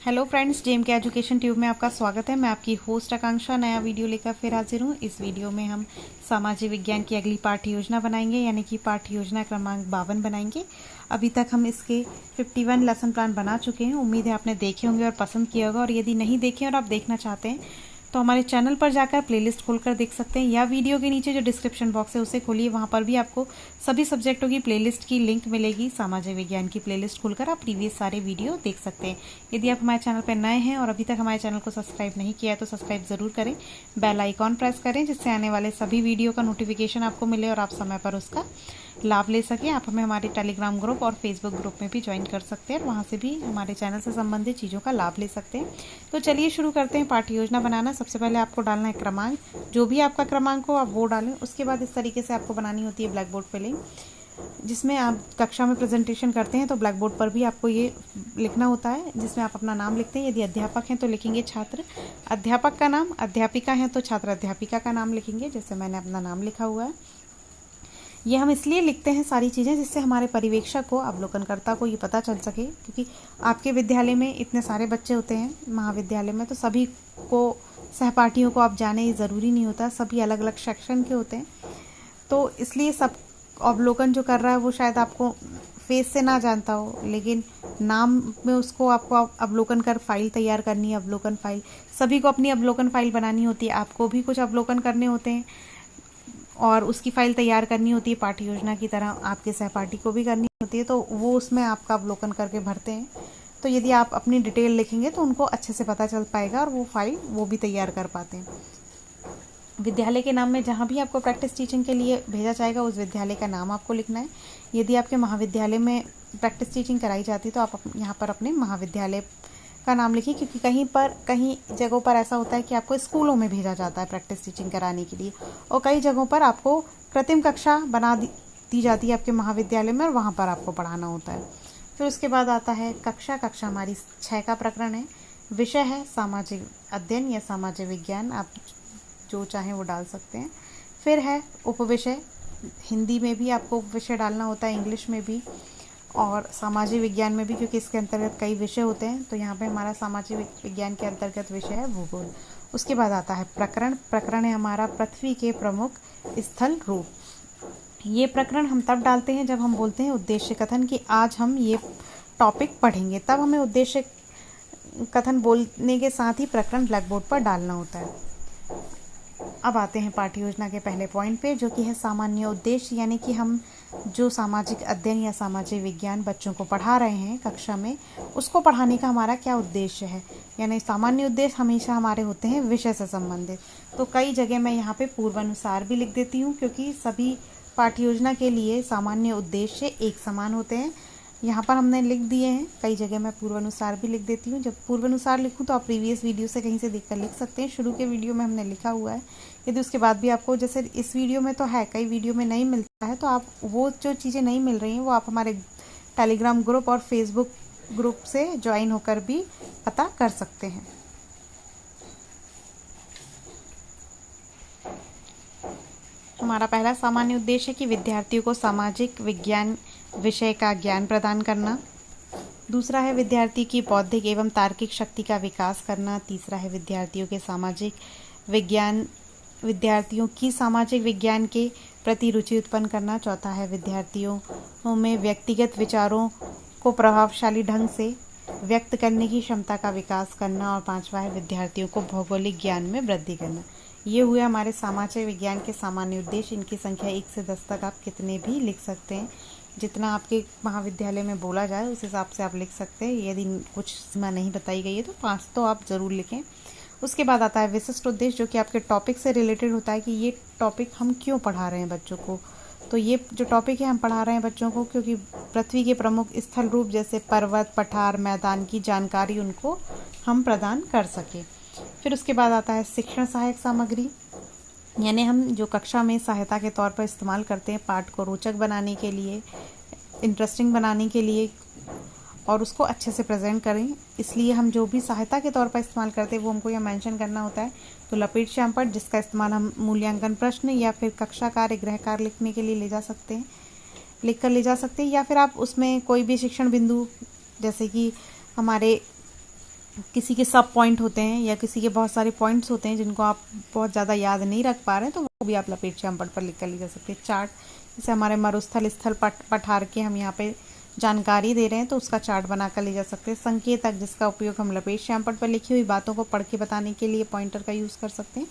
Hello friends, GeM के education tube में आपका स्वागत है। मैं आपकी होस्ट आकांक्षा नया वीडियो लेकर फिर हाजिर हूँ। इस वीडियो में हम सामाजिक विज्ञान की अगली पाठ्य योजना बनाएंगे, यानी कि पाठ्य योजना क्रमांक 52 बनाएंगे। अभी तक हम इसके 51 लेसन प्लान बना चुके हैं। उम्मीद है आपने देखे होंगे और पसंद किया होगा, और यदि नहीं देखे और आप देखना चाहते हैं तो हमारे चैनल पर जाकर प्लेलिस्ट खोलकर देख सकते हैं, या वीडियो के नीचे जो डिस्क्रिप्शन बॉक्स है उसे खोलिए, वहां पर भी आपको सभी सब्जेक्टों की प्लेलिस्ट की लिंक मिलेगी। सामाजिक विज्ञान की प्लेलिस्ट खोलकर आप प्रीवियस सारे वीडियो देख सकते हैं। यदि आप हमारे चैनल पर नए हैं और अभी तक हमारे चैनल को सब्सक्राइब नहीं किया है तो सब्सक्राइब जरूर करें, बेल आइकॉन प्रेस करें, जिससे आने वाले सभी वीडियो का नोटिफिकेशन आपको मिले और आप समय पर उसका लाभ ले सकें। आप हमें हमारे टेलीग्राम ग्रुप और फेसबुक ग्रुप में भी ज्वाइन कर सकते हैं, वहाँ से भी हमारे चैनल से संबंधित चीज़ों का लाभ ले सकते हैं। तो चलिए शुरू करते हैं पाठ्य योजना बनाना। सबसे पहले आपको डालना है क्रमांक, जो भी आपका क्रमांक हो आप वो डालें। उसके बाद इस तरीके से आपको बनानी होती है ब्लैक बोर्ड फिलिंग, जिसमें आप कक्षा में प्रेजेंटेशन करते हैं तो ब्लैक बोर्ड पर भी आपको ये लिखना होता है, जिसमें आप अपना नाम लिखते हैं। यदि अध्यापक हैं तो लिखेंगे छात्र अध्यापक का नाम, अध्यापिका हैं तो छात्र अध्यापिका का नाम लिखेंगे, जैसे मैंने अपना नाम लिखा हुआ है। ये हम इसलिए लिखते हैं सारी चीज़ें, जिससे हमारे पर्यवेक्षक को, अवलोकनकर्ता को ये पता चल सके, क्योंकि आपके विद्यालय में इतने सारे बच्चे होते हैं महाविद्यालय में, तो सभी को, सहपाठियों को आप जाने ये ज़रूरी नहीं होता, सभी अलग अलग सेक्शन के होते हैं। तो इसलिए सब अवलोकन जो कर रहा है वो शायद आपको फेस से ना जानता हो, लेकिन नाम में उसको आपको अवलोकन कर फाइल तैयार करनी है। अवलोकन फाइल सभी को अपनी अवलोकन फाइल बनानी होती है, आपको भी कुछ अवलोकन करने होते हैं और उसकी फाइल तैयार करनी होती है। पाठ्य योजना की तरह आपके सहपाठी को भी करनी होती है, तो वो उसमें आपका अवलोकन करके भरते हैं। तो यदि आप अपनी डिटेल लिखेंगे तो उनको अच्छे से पता चल पाएगा और वो फाइल वो भी तैयार कर पाते हैं। विद्यालय के नाम में जहाँ भी आपको प्रैक्टिस टीचिंग के लिए भेजा जाएगा उस विद्यालय का नाम आपको लिखना है। यदि आपके महाविद्यालय में प्रैक्टिस टीचिंग कराई जाती है तो आप यहाँ पर अपने महाविद्यालय का नाम लिखिए, क्योंकि कहीं जगहों पर ऐसा होता है कि आपको स्कूलों में भेजा जाता है प्रैक्टिस टीचिंग कराने के लिए, और कई जगहों पर आपको कृत्रिम कक्षा बना दी जाती है आपके महाविद्यालय में और वहाँ पर आपको पढ़ाना होता है। फिर उसके बाद आता है कक्षा हमारी 6 का प्रकरण है। विषय है सामाजिक अध्ययन या सामाजिक विज्ञान, आप जो चाहें वो डाल सकते हैं। फिर है उपविषय, हिंदी में भी आपको उपविषय डालना होता है, इंग्लिश में भी और सामाजिक विज्ञान में भी, क्योंकि इसके अंतर्गत कई विषय होते हैं। तो यहाँ पे हमारा सामाजिक विज्ञान के अंतर्गत विषय है भूगोल। उसके बाद आता है प्रकरण है हमारा पृथ्वी के प्रमुख स्थल रूप। ये प्रकरण हम तब डालते हैं जब हम बोलते हैं उद्देश्य कथन, कि आज हम ये टॉपिक पढ़ेंगे, तब हमें उद्देश्य कथन बोलने के साथ ही प्रकरण ब्लैक बोर्ड पर डालना होता है। अब आते हैं पाठ्य योजना के पहले पॉइंट पे, जो कि है सामान्य उद्देश्य, यानी कि हम जो सामाजिक अध्ययन या सामाजिक विज्ञान बच्चों को पढ़ा रहे हैं कक्षा में, उसको पढ़ाने का हमारा क्या उद्देश्य है। यानी सामान्य उद्देश्य हमेशा हमारे होते हैं विषय से संबंधित। तो कई जगह मैं यहाँ पे पूर्वानुसार भी लिख देती हूँ, क्योंकि सभी पाठ्य योजना के लिए सामान्य उद्देश्य एक समान होते हैं। यहाँ पर हमने लिख दिए हैं, कई जगह मैं पूर्वानुसार भी लिख देती हूँ। जब पूर्वानुसार लिखूँ तो आप प्रीवियस वीडियो से कहीं से देखकर लिख सकते हैं, शुरू के वीडियो में हमने लिखा हुआ है। यदि उसके बाद भी आपको, जैसे इस वीडियो में तो है, कई वीडियो में नहीं मिलता है, तो आप वो जो चीज़ें नहीं मिल रही हैं वो आप हमारे टेलीग्राम ग्रुप और फेसबुक ग्रुप से ज्वाइन होकर भी पता कर सकते हैं। हमारा पहला सामान्य उद्देश्य है कि विद्यार्थियों को सामाजिक विज्ञान विषय का ज्ञान प्रदान करना। दूसरा है विद्यार्थी की बौद्धिक एवं तार्किक शक्ति का विकास करना। तीसरा है विद्यार्थियों की सामाजिक विज्ञान के प्रति रुचि उत्पन्न करना। चौथा है विद्यार्थियों में व्यक्तिगत विचारों को प्रभावशाली ढंग से व्यक्त करने की क्षमता का विकास करना। और पांचवा है विद्यार्थियों को भौगोलिक ज्ञान में वृद्धि करना। ये हुए हमारे सामाजिक विज्ञान के सामान्य उद्देश्य। इनकी संख्या 1 से 10 तक आप कितने भी लिख सकते हैं, जितना आपके महाविद्यालय में बोला जाए उस हिसाब से आप लिख सकते हैं। यदि कुछ सीमा नहीं बताई गई है तो 5 तो आप ज़रूर लिखें। उसके बाद आता है विशिष्ट उद्देश्य, जो कि आपके टॉपिक से रिलेटेड होता है, कि ये टॉपिक हम क्यों पढ़ा रहे हैं बच्चों को। तो ये जो टॉपिक है हम पढ़ा रहे हैं बच्चों को क्योंकि पृथ्वी के प्रमुख स्थल रूप जैसे पर्वत, पठार, मैदान की जानकारी उनको हम प्रदान कर सकें। फिर उसके बाद आता है शिक्षण सहायक सामग्री, यानी हम जो कक्षा में सहायता के तौर पर इस्तेमाल करते हैं पाठ को रोचक बनाने के लिए, इंटरेस्टिंग बनाने के लिए और उसको अच्छे से प्रेजेंट करें। इसलिए हम जो भी सहायता के तौर पर इस्तेमाल करते हैं वो हमको यहाँ मेंशन करना होता है। तो लपेट श्यामपट, जिसका इस्तेमाल हम मूल्यांकन प्रश्न या फिर कक्षा कार्य, गृह कार्य लिखने के लिए ले जा सकते हैं, या फिर आप उसमें कोई भी शिक्षण बिंदु, जैसे कि हमारे किसी के सब पॉइंट होते हैं या किसी के बहुत सारे पॉइंट्स होते हैं जिनको आप बहुत ज़्यादा याद नहीं रख पा रहे हैं, तो वो भी आप लपेट श्यामपट्ट पर लिख कर ली जा सकती है। चार्ट, जैसे हमारे मरुस्थल स्थल पठार के हम यहाँ पे जानकारी दे रहे हैं तो उसका चार्ट बना कर ले जा सकते हैं। संकेतक, जिसका उपयोग हम लपेट श्यामपट्ट पर लिखी हुई बातों को पढ़ के बताने के लिए पॉइंटर का यूज़ कर सकते हैं।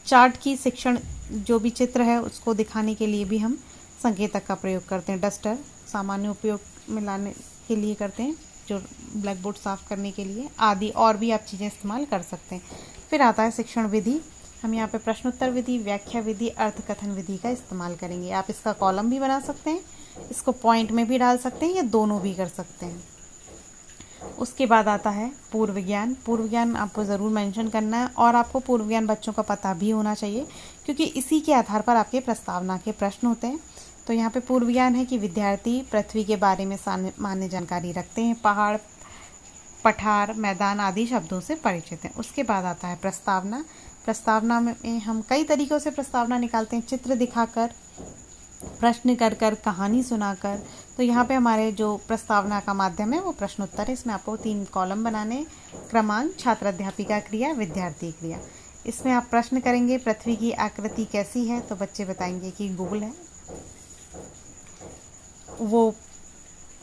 चार्ट की शिक्षण, जो भी चित्र है उसको दिखाने के लिए भी हम संकेतक का प्रयोग करते हैं। डस्टर सामान्य उपयोग में लाने के लिए करते हैं, जो ब्लैक बोर्ड साफ करने के लिए, आदि और भी आप चीज़ें इस्तेमाल कर सकते हैं। फिर आता है शिक्षण विधि। हम यहाँ पे प्रश्नोत्तर विधि, व्याख्या विधि, अर्थकथन विधि का इस्तेमाल करेंगे। आप इसका कॉलम भी बना सकते हैं, इसको पॉइंट में भी डाल सकते हैं या दोनों भी कर सकते हैं। उसके बाद आता है पूर्व ज्ञान। पूर्व ज्ञान आपको ज़रूर मेंशन करना है और आपको पूर्व ज्ञान बच्चों का पता भी होना चाहिए, क्योंकि इसी के आधार पर आपके प्रस्तावना के प्रश्न होते हैं। तो यहाँ पे पूर्व ज्ञान है कि विद्यार्थी पृथ्वी के बारे में सामान्य जानकारी रखते हैं, पहाड़, पठार, मैदान आदि शब्दों से परिचित हैं। उसके बाद आता है प्रस्तावना। प्रस्तावना में हम कई तरीक़ों से प्रस्तावना निकालते हैं, चित्र दिखाकर, प्रश्न कर कर, कहानी सुनाकर। तो यहाँ पे हमारे जो प्रस्तावना का माध्यम है वो प्रश्नोत्तर है। इसमें आपको 3 कॉलम बनाने, क्रमांक, छात्र अध्यापिका क्रिया, विद्यार्थी क्रिया। इसमें आप प्रश्न करेंगे पृथ्वी की आकृति कैसी है, तो बच्चे बताएंगे कि गोल है। वो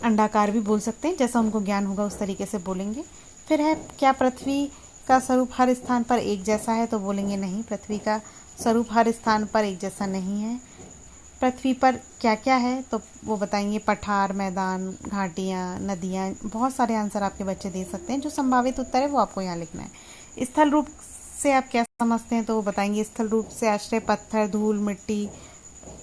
अंडाकार भी बोल सकते हैं, जैसा उनको ज्ञान होगा उस तरीके से बोलेंगे। फिर है क्या पृथ्वी का स्वरूप हर स्थान पर एक जैसा है, तो बोलेंगे नहीं, पृथ्वी का स्वरूप हर स्थान पर एक जैसा नहीं है। पृथ्वी पर क्या क्या है, तो वो बताएंगे पठार, मैदान, घाटियाँ, नदियाँ। बहुत सारे आंसर आपके बच्चे दे सकते हैं, जो संभावित उत्तर है वो आपको यहाँ लिखना है। स्थल रूप से आप क्या समझते हैं, तो वो बताएंगे स्थल रूप से आश्रय, पत्थर, धूल, मिट्टी,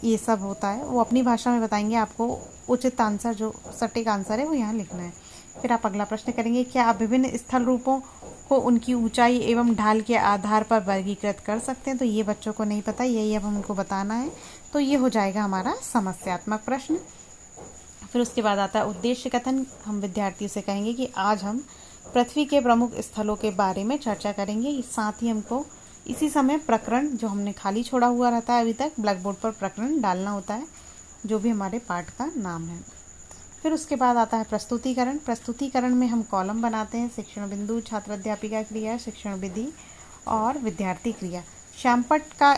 ये सब होता है। वो अपनी भाषा में बताएंगे, आपको उचित आंसर, जो सटीक आंसर है वो यहाँ लिखना है। फिर आप अगला प्रश्न करेंगे, क्या आप विभिन्न स्थल रूपों को उनकी ऊंचाई एवं ढाल के आधार पर वर्गीकृत कर सकते हैं, तो ये बच्चों को नहीं पता, यही अब हमको बताना है। तो ये हो जाएगा हमारा समस्यात्मक प्रश्न। फिर उसके बाद आता है उद्देश्य कथन। हम विद्यार्थियों से कहेंगे कि आज हम पृथ्वी के प्रमुख स्थलों के बारे में चर्चा करेंगे। साथ ही हमको इसी समय प्रकरण, जो हमने खाली छोड़ा हुआ रहता है अभी तक, ब्लैक बोर्ड पर प्रकरण डालना होता है, जो भी हमारे पाठ का नाम है। फिर उसके बाद आता है प्रस्तुतिकरण। प्रस्तुतिकरण में हम कॉलम बनाते हैं, शिक्षण बिंदु, छात्र अध्यापिका क्रिया, शिक्षण विधि और विद्यार्थी क्रिया। श्यामपट्ट का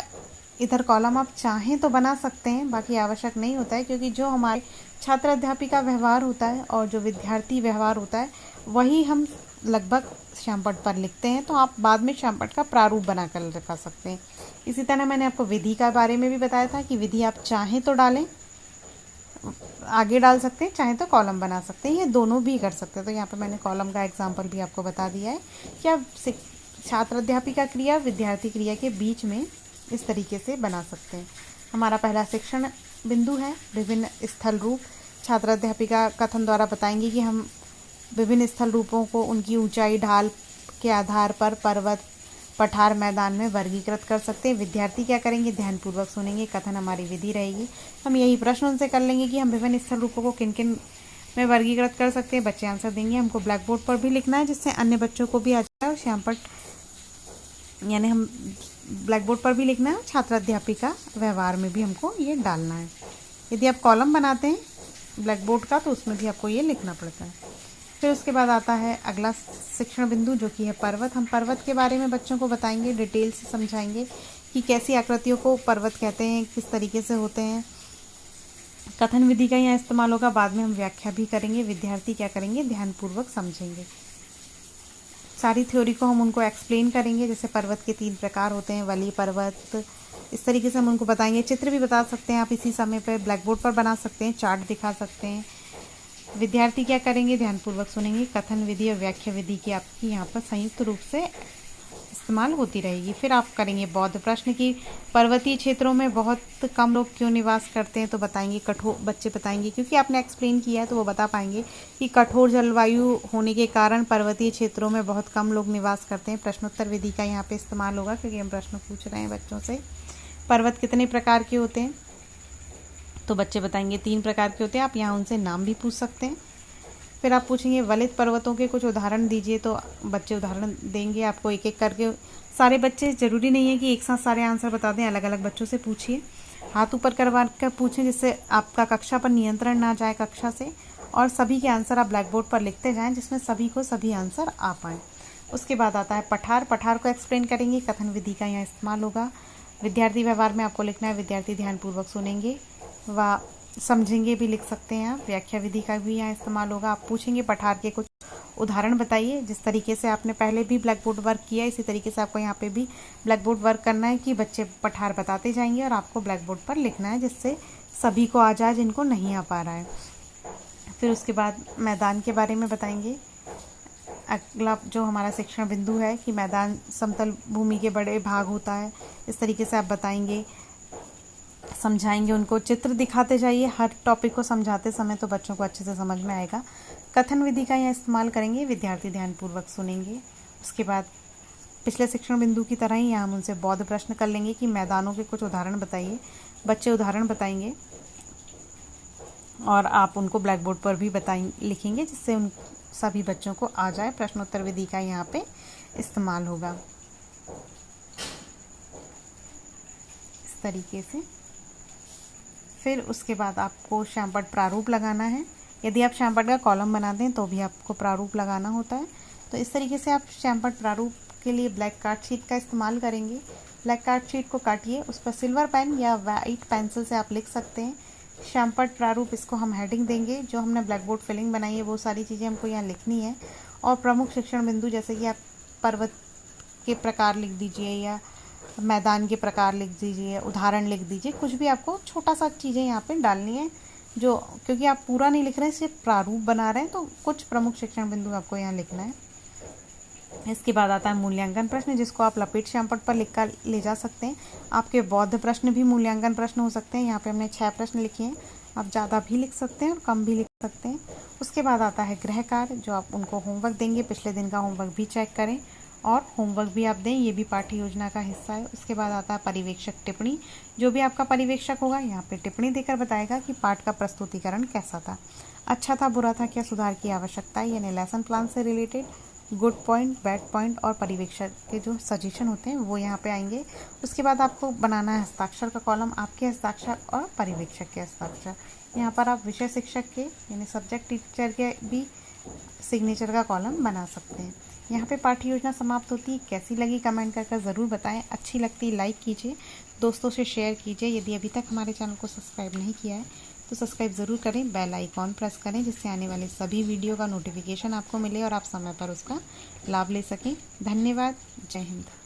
इधर कॉलम आप चाहें तो बना सकते हैं, बाकी आवश्यक नहीं होता है, क्योंकि जो हमारे छात्र अध्यापिका व्यवहार होता है और जो विद्यार्थी व्यवहार होता है वही हम लगभग श्यामपट्ट पर लिखते हैं। तो आप बाद में श्यामपट्ट का प्रारूप बना कर रखा सकते हैं। इसी तरह मैंने आपको विधि का बारे में भी बताया था कि विधि आप चाहें तो डालें, आगे डाल सकते हैं, चाहे तो कॉलम बना सकते हैं, ये दोनों भी कर सकते हैं। तो यहाँ पर मैंने कॉलम का एग्जाम्पल भी आपको बता दिया है कि आप छात्र अध्यापिका क्रिया, विद्यार्थी क्रिया के बीच में इस तरीके से बना सकते हैं। हमारा पहला शिक्षण बिंदु है विभिन्न स्थल रूप। छात्र अध्यापिका कथन द्वारा बताएंगे कि हम विभिन्न स्थल रूपों को उनकी ऊंचाई, ढाल के आधार पर पर्वत, पठार, मैदान में वर्गीकृत कर सकते हैं। विद्यार्थी क्या करेंगे, ध्यानपूर्वक सुनेंगे, कथन हमारी विधि रहेगी। हम यही प्रश्न उनसे कर लेंगे कि हम विभिन्न स्थल रूपों को किन किन में वर्गीकृत कर सकते हैं। बच्चे आंसर देंगे। हमको ब्लैक बोर्ड पर भी लिखना है, जिससे अन्य बच्चों को भी आ जाए। और श्यामपट्ट यानी हम ब्लैक बोर्ड पर भी लिखना है, छात्र अध्यापिका व्यवहार में भी हमको ये डालना है। यदि आप कॉलम बनाते हैं ब्लैक बोर्ड का, तो उसमें भी आपको ये लिखना पड़ता है। फिर उसके बाद आता है अगला शिक्षण बिंदु, जो कि है पर्वत। हम पर्वत के बारे में बच्चों को बताएंगे, डिटेल से समझाएंगे कि कैसी आकृतियों को पर्वत कहते हैं, किस तरीके से होते हैं। कथन विधि का यहाँ इस्तेमाल होगा, बाद में हम व्याख्या भी करेंगे। विद्यार्थी क्या करेंगे, ध्यानपूर्वक समझेंगे। सारी थ्योरी को हम उनको एक्सप्लेन करेंगे, जैसे पर्वत के 3 प्रकार होते हैं, वली पर्वत, इस तरीके से हम उनको बताएंगे। चित्र भी बता सकते हैं आप, इसी समय पर ब्लैक बोर्ड पर बना सकते हैं, चार्ट दिखा सकते हैं। विद्यार्थी क्या करेंगे, ध्यानपूर्वक सुनेंगे। कथन विधि और व्याख्या विधि की आपकी यहाँ पर संयुक्त रूप से इस्तेमाल होती रहेगी। फिर आप करेंगे बौद्ध प्रश्न की पर्वतीय क्षेत्रों में बहुत कम लोग क्यों निवास करते हैं, तो बताएंगे कठोर, बच्चे बताएंगे, क्योंकि आपने एक्सप्लेन किया है तो वो बता पाएंगे कि कठोर जलवायु होने के कारण पर्वतीय क्षेत्रों में बहुत कम लोग निवास करते हैं। प्रश्नोत्तर विधि का यहाँ पे इस्तेमाल होगा, क्योंकि हम प्रश्न पूछ रहे हैं बच्चों से। पर्वत कितने प्रकार के होते हैं, तो बच्चे बताएंगे 3 प्रकार के होते हैं। आप यहाँ उनसे नाम भी पूछ सकते हैं। फिर आप पूछेंगे वलित पर्वतों के कुछ उदाहरण दीजिए, तो बच्चे उदाहरण देंगे आपको एक एक करके। सारे बच्चे, ज़रूरी नहीं है कि एक साथ सारे आंसर बता दें, अलग अलग बच्चों से पूछिए, हाथ ऊपर करवा कर पूछें, जिससे आपका कक्षा पर नियंत्रण ना जाए कक्षा से, और सभी के आंसर आप ब्लैक बोर्ड पर लिखते जाएं, जिसमें सभी को सभी आंसर आ पाएँ। उसके बाद आता है पठार। पठार को एक्सप्लेन करेंगे, कथन विधि का यहाँ इस्तेमाल होगा। विद्यार्थी व्यवहार में आपको लिखना है विद्यार्थी ध्यानपूर्वक सुनेंगे व समझेंगे भी लिख सकते हैं आप। व्याख्या विधि का भी यहाँ इस्तेमाल होगा। आप पूछेंगे पठार के कुछ उदाहरण बताइए। जिस तरीके से आपने पहले भी ब्लैक बोर्ड वर्क किया, इसी तरीके से आपको यहाँ पे भी ब्लैक बोर्ड वर्क करना है कि बच्चे पठार बताते जाएंगे और आपको ब्लैक बोर्ड पर लिखना है, जिससे सभी को आ जाए जिनको नहीं आ पा रहा है। फिर उसके बाद मैदान के बारे में बताएंगे। अगला जो हमारा शिक्षण बिंदु है कि मैदान समतल भूमि के बड़े भाग होता है, इस तरीके से आप बताएंगे, समझाएंगे उनको। चित्र दिखाते जाइए हर टॉपिक को समझाते समय, तो बच्चों को अच्छे से समझ में आएगा। कथन विधि का यहाँ इस्तेमाल करेंगे, विद्यार्थी ध्यानपूर्वक सुनेंगे। उसके बाद पिछले शिक्षण बिंदु की तरह ही यहाँ हम उनसे बौद्ध प्रश्न कर लेंगे कि मैदानों के कुछ उदाहरण बताइए। बच्चे उदाहरण बताएंगे और आप उनको ब्लैक बोर्ड पर भी लिखेंगे, जिससे उन सभी बच्चों को आ जाए। प्रश्नोत्तर विधि का यहाँ पे इस्तेमाल होगा इस तरीके से। फिर उसके बाद आपको श्यामपट्ट प्रारूप लगाना है। यदि आप श्यामपट्ट का कॉलम बना दें तो भी आपको प्रारूप लगाना होता है। तो इस तरीके से आप श्यामपट्ट प्रारूप के लिए ब्लैक कार्ड शीट का इस्तेमाल करेंगे। ब्लैक कार्ड शीट को काटिए, उस पर सिल्वर पेन या वाइट पेंसिल से आप लिख सकते हैं श्यामपट्ट प्रारूप। इसको हम हेडिंग देंगे। जो हमने ब्लैक बोर्ड फिलिंग बनाई है वो सारी चीज़ें हमको यहाँ लिखनी है। और प्रमुख शिक्षण बिंदु जैसे कि आप पर्वत के प्रकार लिख दीजिए या मैदान के प्रकार लिख दीजिए, उदाहरण लिख दीजिए, कुछ भी आपको छोटा सा चीज़ें यहाँ पे डालनी है। जो क्योंकि आप पूरा नहीं लिख रहे हैं, सिर्फ प्रारूप बना रहे हैं, तो कुछ प्रमुख शिक्षण बिंदु आपको यहाँ लिखना है। इसके बाद आता है मूल्यांकन प्रश्न, जिसको आप लपेट श्यामपट्ट पर लिख कर ले जा सकते हैं। आपके बौद्ध प्रश्न भी मूल्यांकन प्रश्न हो सकते हैं। यहाँ पे हमने 6 प्रश्न लिखे हैं। आप ज़्यादा भी लिख सकते हैं और कम भी लिख सकते हैं। उसके बाद आता है गृह कार्य, जो आप उनको होमवर्क देंगे। पिछले दिन का होमवर्क भी चेक करें और होमवर्क भी आप दें, ये भी पाठ्य योजना का हिस्सा है। उसके बाद आता है पर्यवेक्षक टिप्पणी। जो भी आपका पर्यवेक्षक होगा यहाँ पे टिप्पणी देकर बताएगा कि पाठ का प्रस्तुतिकरण कैसा था, अच्छा था, बुरा था, क्या सुधार की आवश्यकता है, यानी लेसन प्लान से related good point, bad point और पर्यवेक्षक के जो सजेशन होते हैं वो यहाँ पे आएंगे। उसके बाद आपको बनाना है हस्ताक्षर का कॉलम, आपके हस्ताक्षर और पर्यवेक्षक के हस्ताक्षर। यहाँ पर आप विषय शिक्षक के यानी सब्जेक्ट टीचर के भी सिग्नेचर का कॉलम बना सकते हैं। यहाँ पे पाठ्य योजना समाप्त होती है। कैसी लगी कमेंट करके ज़रूर बताएं। अच्छी लगती लाइक कीजिए, दोस्तों से शेयर कीजिए। यदि अभी तक हमारे चैनल को सब्सक्राइब नहीं किया है तो सब्सक्राइब ज़रूर करें, बेल आइकॉन प्रेस करें, जिससे आने वाले सभी वीडियो का नोटिफिकेशन आपको मिले और आप समय पर उसका लाभ ले सकें। धन्यवाद। जय हिंद।